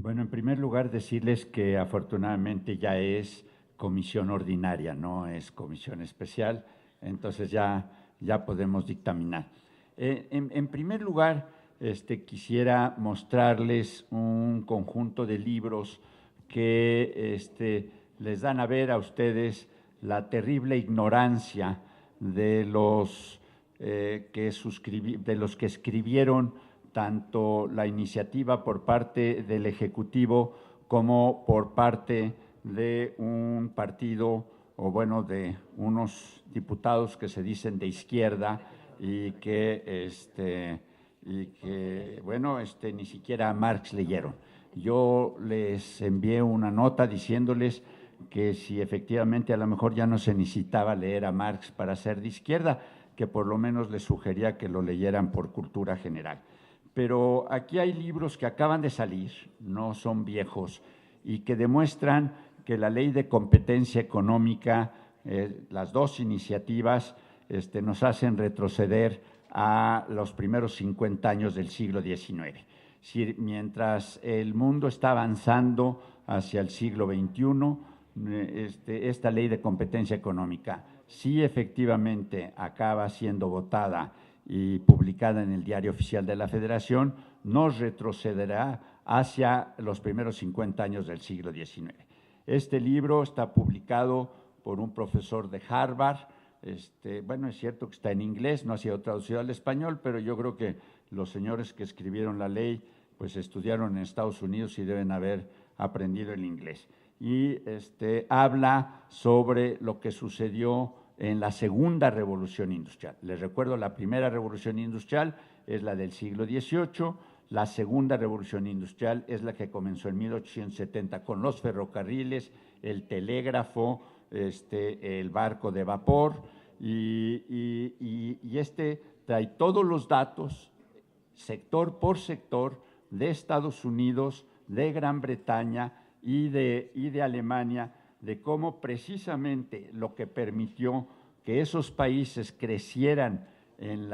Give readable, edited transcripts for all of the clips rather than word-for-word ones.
Bueno, en primer lugar, decirles que afortunadamente ya es comisión ordinaria, no es comisión especial, entonces ya podemos dictaminar. En primer lugar, quisiera mostrarles un conjunto de libros que les dan a ver a ustedes la terrible ignorancia de de los que escribieron tanto la iniciativa por parte del Ejecutivo como por parte de un partido, o bueno, de unos diputados que se dicen de izquierda y que bueno, ni siquiera a Marx leyeron. Yo les envié una nota diciéndoles que si efectivamente a lo mejor ya no se necesitaba leer a Marx para ser de izquierda, que por lo menos les sugería que lo leyeran por cultura general. Pero aquí hay libros que acaban de salir, no son viejos, y que demuestran que la ley de competencia económica, las dos iniciativas, nos hacen retroceder a los primeros 50 años del siglo XIX. Si, mientras el mundo está avanzando hacia el siglo XXI, esta ley de competencia económica sí efectivamente acaba siendo votada y publicada en el Diario Oficial de la Federación, nos retrocederá hacia los primeros 50 años del siglo XIX. Este libro está publicado por un profesor de Harvard. Bueno, es cierto que está en inglés, no ha sido traducido al español, pero yo creo que los señores que escribieron la ley pues estudiaron en Estados Unidos y deben haber aprendido el inglés. Y habla sobre lo que sucedió en la segunda revolución industrial. Les recuerdo, la primera revolución industrial es la del siglo XVIII, la segunda revolución industrial es la que comenzó en 1870 con los ferrocarriles, el telégrafo, el barco de vapor, y trae todos los datos, sector por sector, de Estados Unidos, de Gran Bretaña y de Alemania, de cómo precisamente lo que permitió que esos países crecieran en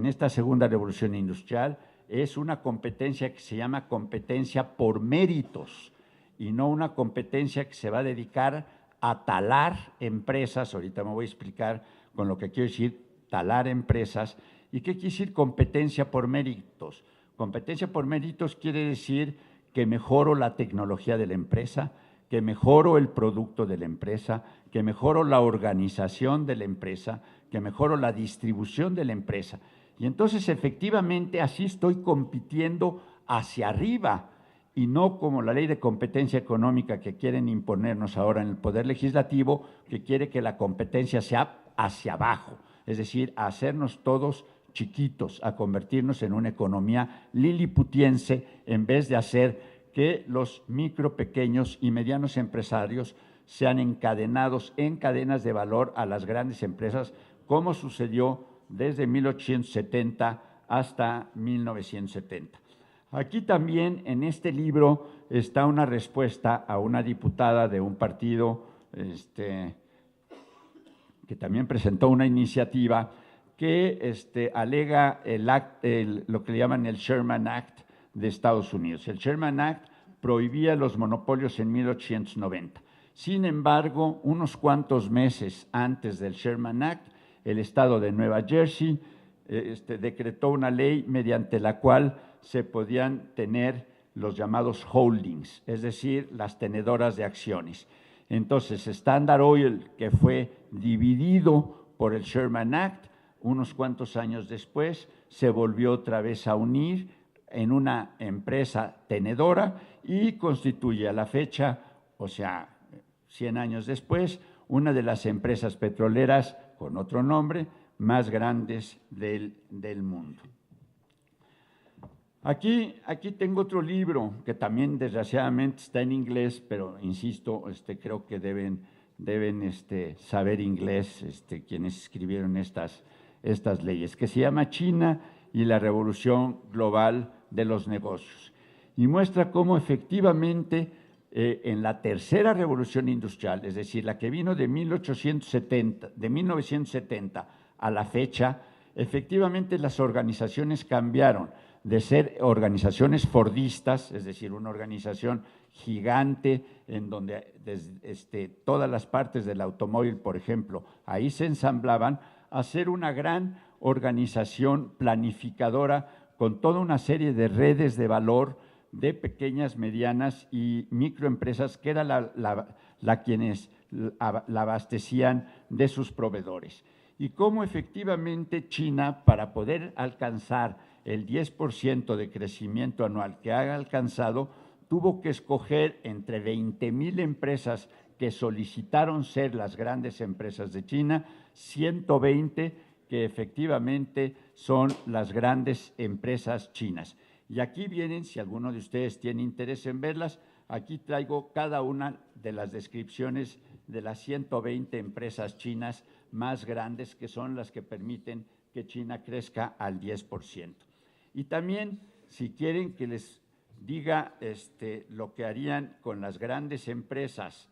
esta segunda revolución industrial es una competencia que se llama competencia por méritos y no una competencia que se va a dedicar a talar empresas. Ahorita me voy a explicar con lo que quiero decir talar empresas. ¿Y qué quiere decir competencia por méritos? Competencia por méritos quiere decir que mejoro la tecnología de la empresa, que mejoro el producto de la empresa, que mejoro la organización de la empresa, que mejoro la distribución de la empresa. Y entonces, efectivamente, así estoy compitiendo hacia arriba y no como la ley de competencia económica que quieren imponernos ahora en el Poder Legislativo, que quiere que la competencia sea hacia abajo, es decir, a hacernos todos chiquitos, a convertirnos en una economía liliputiense en vez de hacer que los micro, pequeños y medianos empresarios sean encadenados en cadenas de valor a las grandes empresas, como sucedió desde 1870 hasta 1970. Aquí también en este libro está una respuesta a una diputada de un partido que también presentó una iniciativa que alega lo que le llaman el Sherman Act de Estados Unidos. El Sherman Act prohibía los monopolios en 1890. Sin embargo, unos cuantos meses antes del Sherman Act, el estado de Nueva Jersey decretó una ley mediante la cual se podían tener los llamados holdings, es decir, las tenedoras de acciones. Entonces, Standard Oil, que fue dividido por el Sherman Act, unos cuantos años después se volvió otra vez a unir en una empresa tenedora y constituye a la fecha, o sea, 100 años después, una de las empresas petroleras, con otro nombre, más grandes del mundo. Aquí tengo otro libro que también desgraciadamente está en inglés, pero insisto, creo que deben saber inglés quienes escribieron estas leyes, que se llama China y la revolución global de los negocios. Y muestra cómo efectivamente en la tercera revolución industrial, es decir, la que vino de 1970 a la fecha, efectivamente las organizaciones cambiaron de ser organizaciones fordistas, es decir, una organización gigante en donde todas las partes del automóvil, por ejemplo, ahí se ensamblaban, a ser una gran organización planificadora con toda una serie de redes de valor de pequeñas, medianas y microempresas que era quienes la abastecían de sus proveedores. Y cómo efectivamente China, para poder alcanzar el 10% de crecimiento anual que ha alcanzado, tuvo que escoger entre 20,000 empresas que solicitaron ser las grandes empresas de China, 120 que efectivamente son las grandes empresas chinas. Y aquí vienen, si alguno de ustedes tiene interés en verlas, aquí traigo cada una de las descripciones de las 120 empresas chinas más grandes, que son las que permiten que China crezca al 10%. Y también, si quieren que les diga lo que harían con las grandes empresas,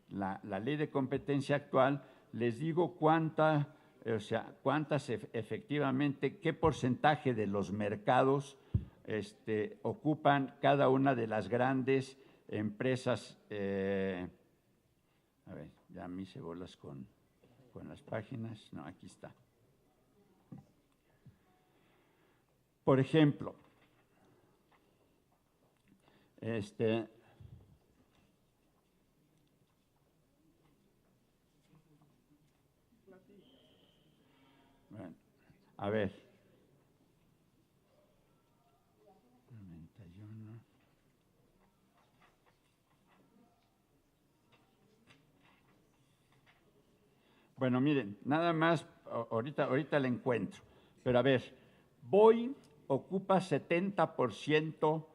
la ley de competencia actual, les digo cuántas efectivamente, qué porcentaje de los mercados ocupan cada una de las grandes empresas. A ver, ya me hice bolas con las páginas. No, aquí está. Por ejemplo, bueno, a ver. 91. Bueno, miren, nada más, ahorita la encuentro, pero a ver, Boeing ocupa 70%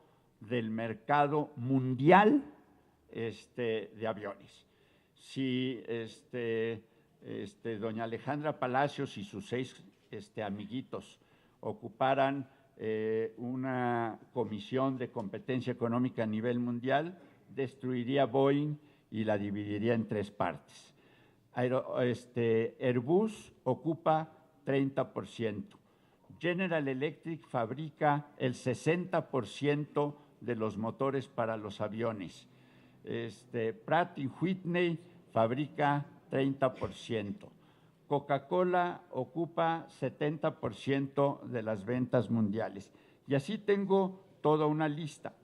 del mercado mundial de aviones. Si doña Alejandra Palacios y sus 6 amiguitos ocuparan una comisión de competencia económica a nivel mundial, destruiría Boeing y la dividiría en 3 partes. Airbus ocupa 30%. General Electric fabrica el 60% de los motores para los aviones. Pratt & Whitney fabrica 30%. Coca-Cola ocupa 70% de las ventas mundiales. Y así tengo toda una lista.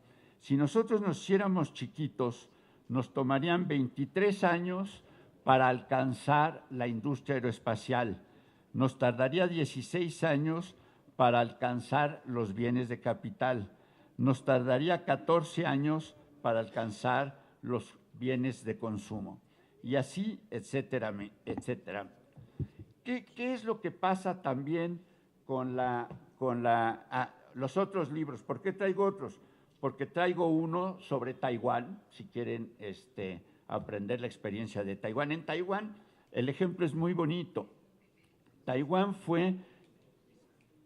Si nosotros nos hiciéramos chiquitos, nos tomarían 23 años para alcanzar la industria aeroespacial. Nos tardaría 16 años para alcanzar los bienes de capital. Nos tardaría 14 años para alcanzar los bienes de consumo. Y así, etcétera, etcétera. ¿Qué es lo que pasa también con los otros libros? ¿Por qué traigo otros? Porque traigo uno sobre Taiwán, si quieren aprender la experiencia de Taiwán. En Taiwán el ejemplo es muy bonito. Taiwán fue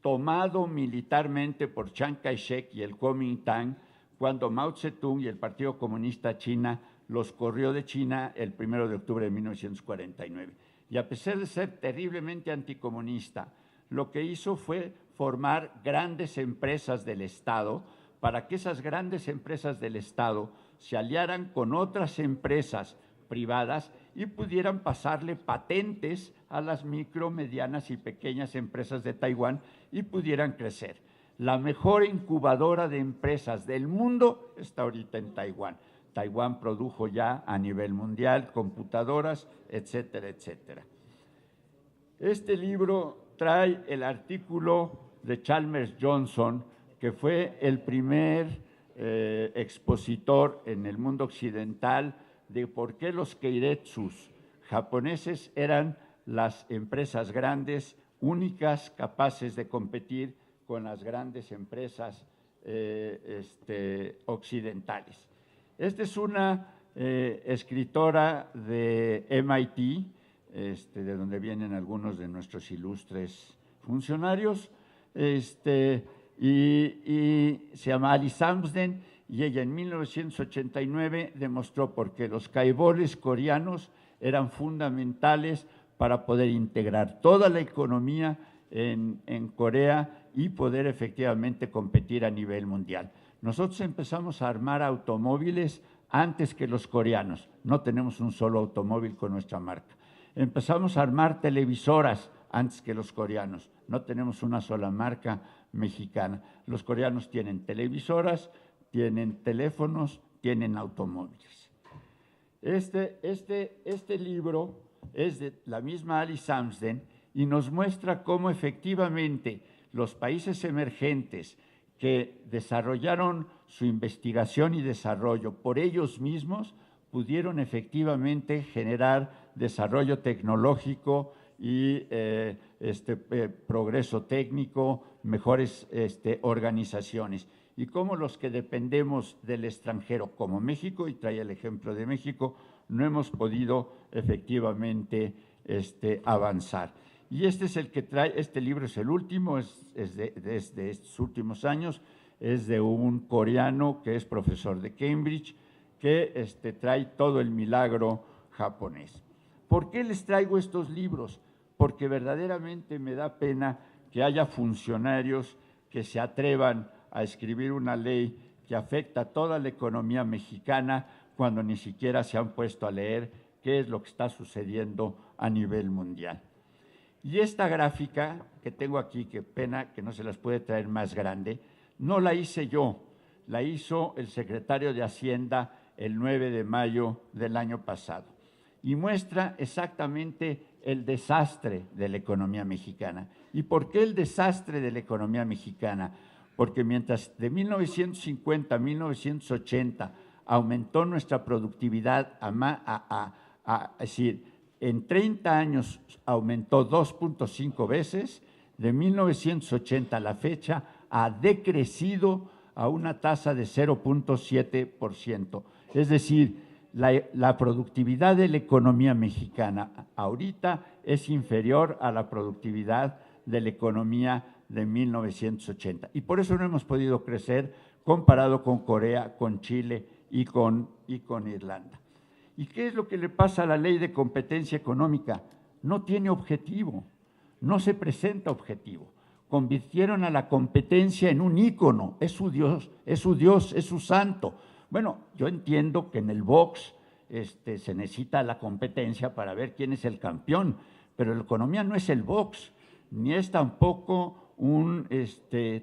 tomado militarmente por Chiang Kai-shek y el Kuomintang cuando Mao Zedong y el Partido Comunista China los corrió de China el 1 de octubre de 1949. Y a pesar de ser terriblemente anticomunista, lo que hizo fue formar grandes empresas del Estado para que esas grandes empresas del Estado se aliaran con otras empresas privadas y pudieran pasarle patentes a las micro, medianas y pequeñas empresas de Taiwán y pudieran crecer. La mejor incubadora de empresas del mundo está ahorita en Taiwán. Taiwán produjo ya a nivel mundial computadoras, etcétera, etcétera. Este libro trae el artículo de Chalmers Johnson, que fue el primer expositor en el mundo occidental de por qué los keiretsus japoneses eran las empresas grandes, únicas, capaces de competir con las grandes empresas occidentales. Esta es una escritora de MIT, de donde vienen algunos de nuestros ilustres funcionarios, y se llama Alice Amsden, y ella en 1989 demostró por qué los caiboles coreanos eran fundamentales para poder integrar toda la economía en Corea y poder efectivamente competir a nivel mundial. Nosotros empezamos a armar automóviles antes que los coreanos. No tenemos un solo automóvil con nuestra marca. Empezamos a armar televisoras antes que los coreanos. No tenemos una sola marca mexicana. Los coreanos tienen televisoras, tienen teléfonos, tienen automóviles. Este libro es de la misma Alice Amsden y nos muestra cómo efectivamente los países emergentes que desarrollaron su investigación y desarrollo por ellos mismos pudieron efectivamente generar desarrollo tecnológico y progreso técnico, mejores organizaciones. Y cómo los que dependemos del extranjero, como México, y trae el ejemplo de México, no hemos podido efectivamente avanzar. Y este es el que trae, este libro es el último, es de estos últimos años, es de un coreano que es profesor de Cambridge, que trae todo el milagro japonés. ¿Por qué les traigo estos libros? Porque verdaderamente me da pena que haya funcionarios que se atrevan a escribir una ley que afecta a toda la economía mexicana cuando ni siquiera se han puesto a leer qué es lo que está sucediendo a nivel mundial. Y esta gráfica que tengo aquí, qué pena que no se las puede traer más grande, no la hice yo, la hizo el secretario de Hacienda el 9 de mayo del año pasado. Y muestra exactamente el desastre de la economía mexicana. ¿Y por qué el desastre de la economía mexicana? Porque mientras de 1950 a 1980 aumentó nuestra productividad es decir, en 30 años aumentó 2.5 veces, de 1980 a la fecha ha decrecido a una tasa de 0.7%. Es decir, la productividad de la economía mexicana ahorita es inferior a la productividad de la economía de 1980. Y por eso no hemos podido crecer comparado con Corea, con Chile y con Irlanda. ¿Y qué es lo que le pasa a la ley de competencia económica? No tiene objetivo, no se presenta objetivo. Convirtieron a la competencia en un ícono, es su Dios, es su santo. Bueno, yo entiendo que en el box se necesita la competencia para ver quién es el campeón, pero la economía no es el box, ni es tampoco un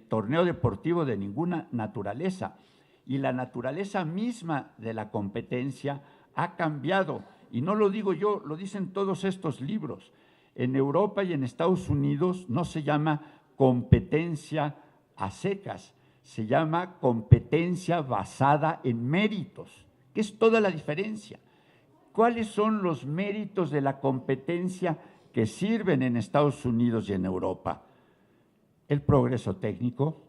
torneo deportivo de ninguna naturaleza. Y la naturaleza misma de la competencia ha cambiado, y no lo digo yo, lo dicen todos estos libros. En Europa y en Estados Unidos no se llama competencia a secas, se llama competencia basada en méritos, que es toda la diferencia. ¿Cuáles son los méritos de la competencia que sirven en Estados Unidos y en Europa? El progreso técnico,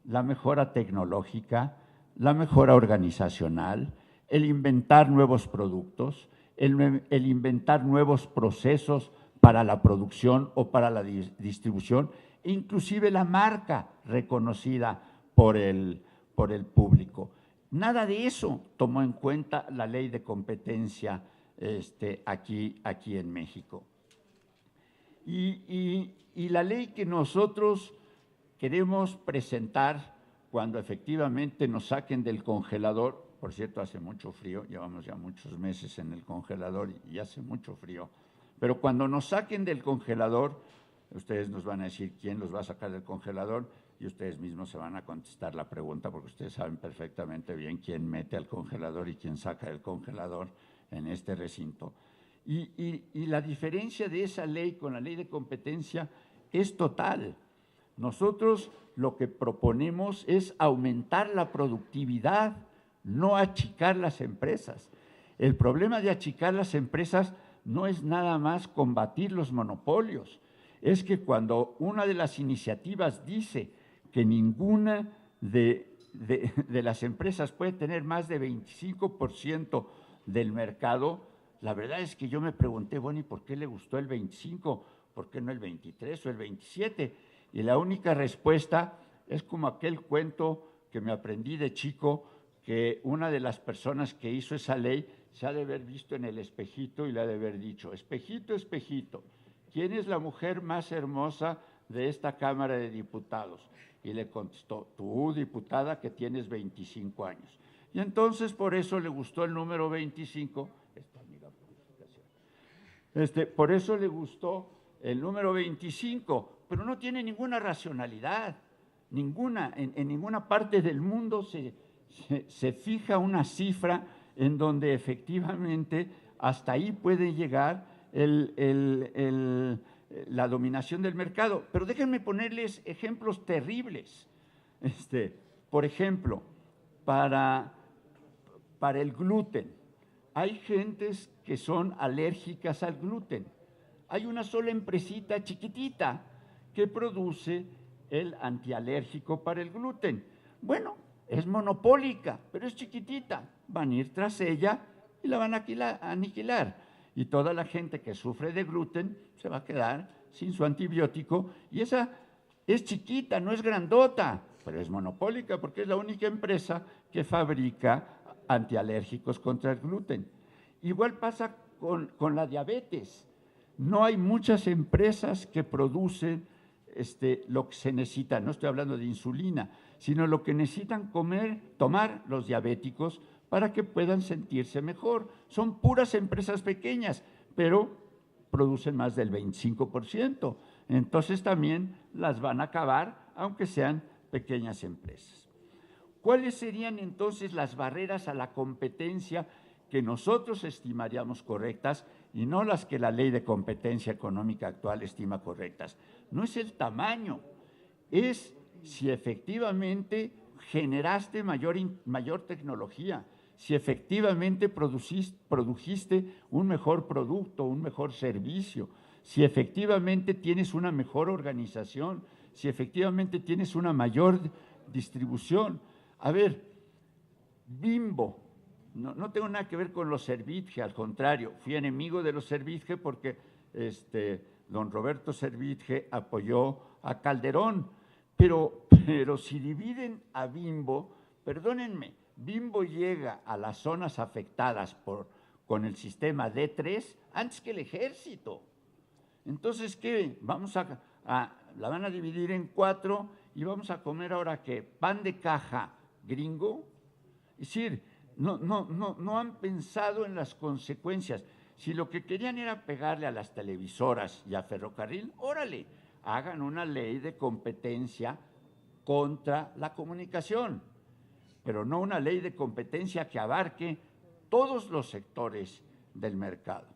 la mejora tecnológica, la mejora organizacional, el inventar nuevos productos, el inventar nuevos procesos para la producción o para la distribución, e inclusive la marca reconocida por el público. Nada de eso tomó en cuenta la ley de competencia aquí en México. Y la ley que nosotros queremos presentar cuando efectivamente nos saquen del congelador, por cierto, hace mucho frío, llevamos ya muchos meses en el congelador y hace mucho frío, pero cuando nos saquen del congelador, ustedes nos van a decir quién los va a sacar del congelador y ustedes mismos se van a contestar la pregunta porque ustedes saben perfectamente bien quién mete al congelador y quién saca del congelador en este recinto. Y la diferencia de esa ley con la ley de competencia es total. Nosotros lo que proponemos es aumentar la productividad, no achicar las empresas. El problema de achicar las empresas no es nada más combatir los monopolios, es que cuando una de las iniciativas dice que ninguna de las empresas puede tener más de 25% del mercado, la verdad es que yo me pregunté, bueno, ¿y por qué le gustó el 25%? ¿Por qué no el 23% o el 27%? Y la única respuesta es como aquel cuento que me aprendí de chico, que una de las personas que hizo esa ley se ha de haber visto en el espejito y le ha de haber dicho, espejito, espejito, ¿quién es la mujer más hermosa de esta Cámara de Diputados. Y le contestó, tú, diputada, que tienes 25 años. Y entonces por eso le gustó el número 25, por eso le gustó el número 25, pero no tiene ninguna racionalidad, ninguna, en ninguna parte del mundo se fija una cifra en donde efectivamente hasta ahí puede llegar la dominación del mercado. Pero déjenme ponerles ejemplos terribles. Por ejemplo, para el gluten. Hay gentes que son alérgicas al gluten. Hay una sola empresita chiquitita que produce el antialérgico para el gluten. Bueno, es monopólica, pero es chiquitita. Van a ir tras ella y la van a aniquilar. Y toda la gente que sufre de gluten se va a quedar sin su antibiótico. Y esa es chiquita, no es grandota, pero es monopólica porque es la única empresa que fabrica antialérgicos contra el gluten. Igual pasa con la diabetes. No hay muchas empresas que producen lo que se necesita, no estoy hablando de insulina, sino lo que necesitan tomar los diabéticos para que puedan sentirse mejor. Son puras empresas pequeñas, pero producen más del 25%. Entonces también las van a acabar, aunque sean pequeñas empresas. ¿Cuáles serían entonces las barreras a la competencia que nosotros estimaríamos correctas y no las que la ley de competencia económica actual estima correctas? No es el tamaño, es si efectivamente generaste mayor tecnología, si efectivamente produjiste un mejor producto, un mejor servicio, si efectivamente tienes una mejor organización, si efectivamente tienes una mayor distribución. A ver, Bimbo, no tengo nada que ver con los Servitje, al contrario, fui enemigo de los Servitje porque don Roberto Servitje apoyó a Calderón, pero si dividen a Bimbo, perdónenme, Bimbo llega a las zonas afectadas con el sistema D3 antes que el ejército. Entonces, ¿qué? La van a dividir en 4 y vamos a comer ahora, ¿qué? Pan de caja gringo. Es decir, no han pensado en las consecuencias. Si lo que querían era pegarle a las televisoras y a Ferrocarril, órale, hagan una ley de competencia contra la comunicación, pero no una ley de competencia que abarque todos los sectores del mercado.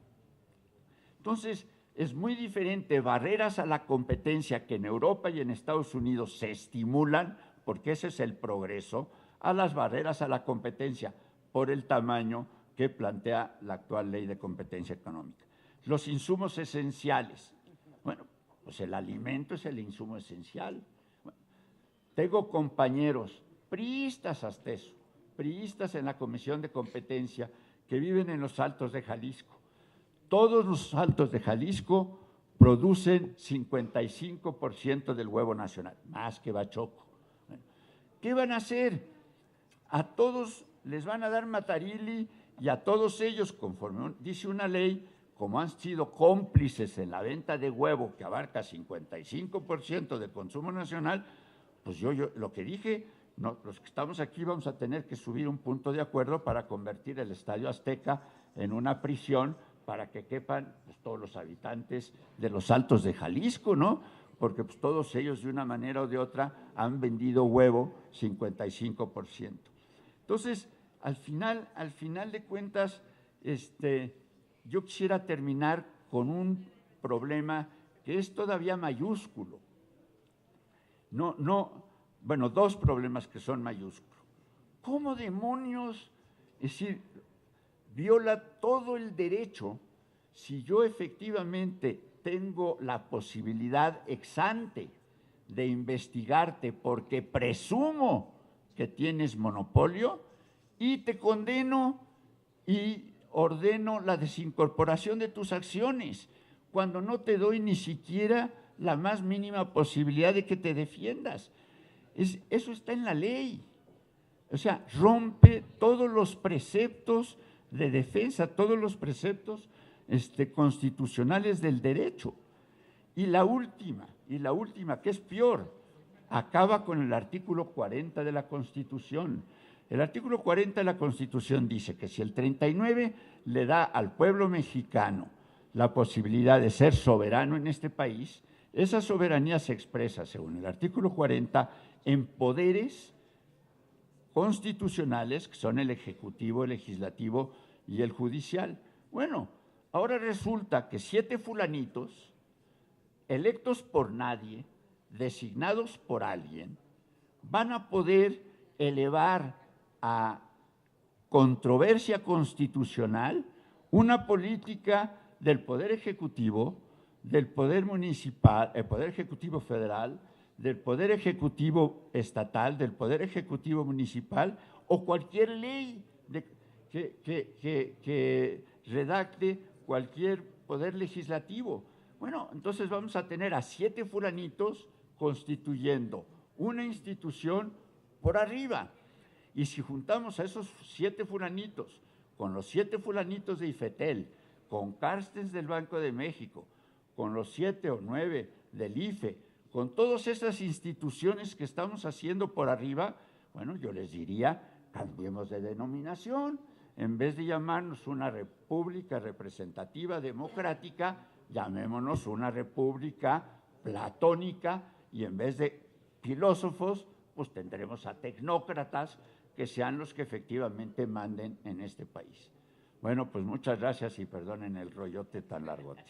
Entonces, es muy diferente barreras a la competencia que en Europa y en Estados Unidos se estimulan, porque ese es el progreso, a las barreras a la competencia por el tamaño que plantea la actual ley de competencia económica. Los insumos esenciales. Bueno, pues el alimento es el insumo esencial. Bueno, tengo compañeros priistas hasta eso, priistas en la Comisión de Competencia que viven en los Altos de Jalisco. Todos los Altos de Jalisco producen 55% del huevo nacional, más que Bachoco. Bueno, ¿qué van a hacer? A todos les van a dar Matarili y a todos ellos, conforme dice una ley, como han sido cómplices en la venta de huevo que abarca 55% del consumo nacional, pues yo lo que dije, los que estamos aquí vamos a tener que subir un punto de acuerdo para convertir el Estadio Azteca en una prisión para que quepan pues, todos los habitantes de los Altos de Jalisco, ¿no? Porque pues, todos ellos de una manera o de otra han vendido huevo 55%. Entonces, al final de cuentas, yo quisiera terminar con un problema que es todavía mayúsculo. Bueno, dos problemas que son mayúsculos. ¿Cómo demonios, es decir, viola todo el derecho si yo efectivamente tengo la posibilidad ex ante de investigarte porque presumo que tienes monopolio y te condeno y ordeno la desincorporación de tus acciones cuando no te doy ni siquiera la más mínima posibilidad de que te defiendas? Eso está en la ley. O sea, rompe todos los preceptos de defensa, todos los preceptos constitucionales del derecho. Y la última, que es peor, acaba con el artículo 40 de la Constitución. El artículo 40 de la Constitución dice que si el 39 le da al pueblo mexicano la posibilidad de ser soberano en este país, esa soberanía se expresa, según el artículo 40, en poderes constitucionales, que son el Ejecutivo, el Legislativo y el Judicial. Bueno, ahora resulta que 7 fulanitos, electos por nadie, designados por alguien, van a poder elevar a controversia constitucional una política del Poder Ejecutivo, del Poder Municipal, el Poder Ejecutivo Federal, del Poder Ejecutivo Estatal, del Poder Ejecutivo Municipal o cualquier ley que redacte cualquier poder legislativo. Bueno, entonces vamos a tener a 7 fulanitos constituyendo una institución por arriba. Y si juntamos a esos 7 fulanitos con los 7 fulanitos de IFETEL, con Carstens del Banco de México, con los 7 o 9 del IFE, con todas esas instituciones que estamos haciendo por arriba, bueno, yo les diría, cambiemos de denominación. En vez de llamarnos una república representativa democrática, llamémonos una república platónica, y en vez de filósofos, pues tendremos a tecnócratas que sean los que efectivamente manden en este país. Bueno, pues muchas gracias y perdonen el rollote tan largote.